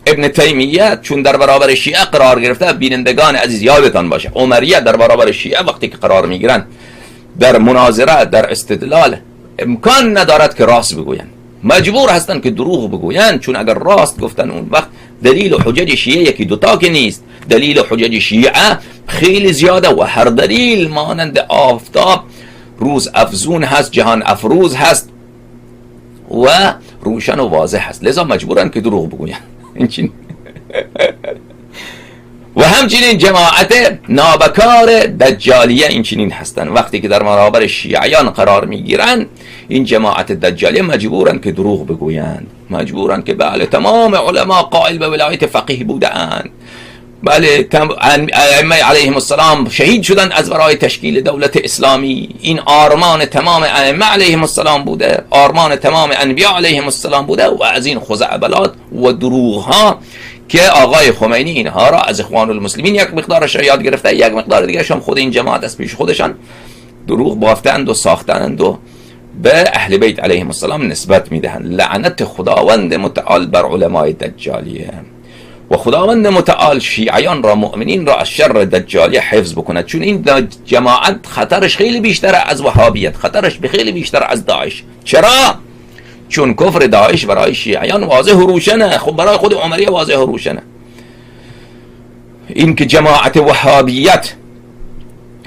ابن تیمیه چون در برابر شیعه قرار گرفته، بینندگان عزیز یادتان باشه عمریه در برابر شیعه وقتی که قرار میگیرن در مناظره، در استدلال، امکان ندارد که راست بگوین، مجبور هستن که دروغ بگوین، چون اگر راست گفتن اون وقت دلیل و حجج شیعه یکی دوتا که نیست، دلیل و حجج شیعه خیلی زیاده و هر دلیل مانند آفتاب روز افزون هست، جهان افروز هست و روشن و واضح هست، لذا مجبورن که دروغ بگوین. و همچنین جماعت نابکار دجالیه این چنین هستن، وقتی که در برابر شیعیان قرار میگیرن این جماعت دجالیه مجبورن که دروغ بگویند، مجبورن که بله تمام علما قائل به ولایت فقیه بودند، بله ائمه علیهم السلام شهید شدن از برای تشکیل دولت اسلامی، این آرمان تمام ائمه علیهم السلام بوده، آرمان تمام انبیا علیهم السلام بوده و از این خزعبلات و دروغ ها که آقای خمینی اینها را از اخوان المسلمین یک مقدارش را یاد گرفته، یک مقدار دیگه هم خود این جماعت از پیش خودشان دروغ بافتند و ساختند و به اهل بیت علیهم السلام نسبت میدهند. لعنت خداوند متعال بر علمای دجالیه و خداوند متعال شیعیان را، مؤمنین را از شر دجالیه حفظ بکند، چون این جماعت خطرش خیلی بیشتر از وهابیت، خطرش خیلی بیشتر از داعش. چرا؟ چون کفر داعش برای شیعیان واضح و روشنه، خب برای خود عمریه واضح و روشنه. این که جماعت وهابیت،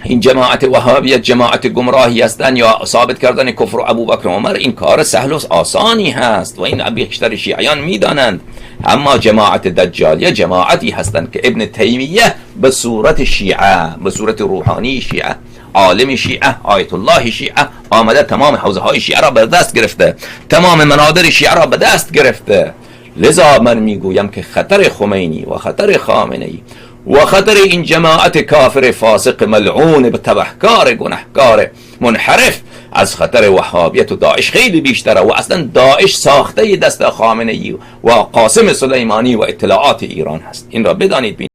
این جماعت وهابیت جماعت گمراهی هستند یا ثابت کردن کفر و ابوبکر و عمر، این کار سهل و آسانی هست و این بیشتر شیعیان میدانند. اما جماعت دجالیه جماعتی هستند که ابن تیمیه به صورت شیعه، به صورت روحانی شیعه، عالم شیعه، آیت الله شیعه آمده تمام حوزه های شیعه را به دست گرفته، تمام منادر شیعه را به دست گرفته. لذا من میگویم که خطر خمینی و خطر خامنه‌ای و خطر این جماعت کافر فاسق ملعون به تبهکار گناهکار منحرف از خطر وهابیت و داعش خیلی بیشتره و اصلا داعش ساخته دست خامنه‌ای و قاسم سلیمانی و اطلاعات ایران هست. این را بدانید.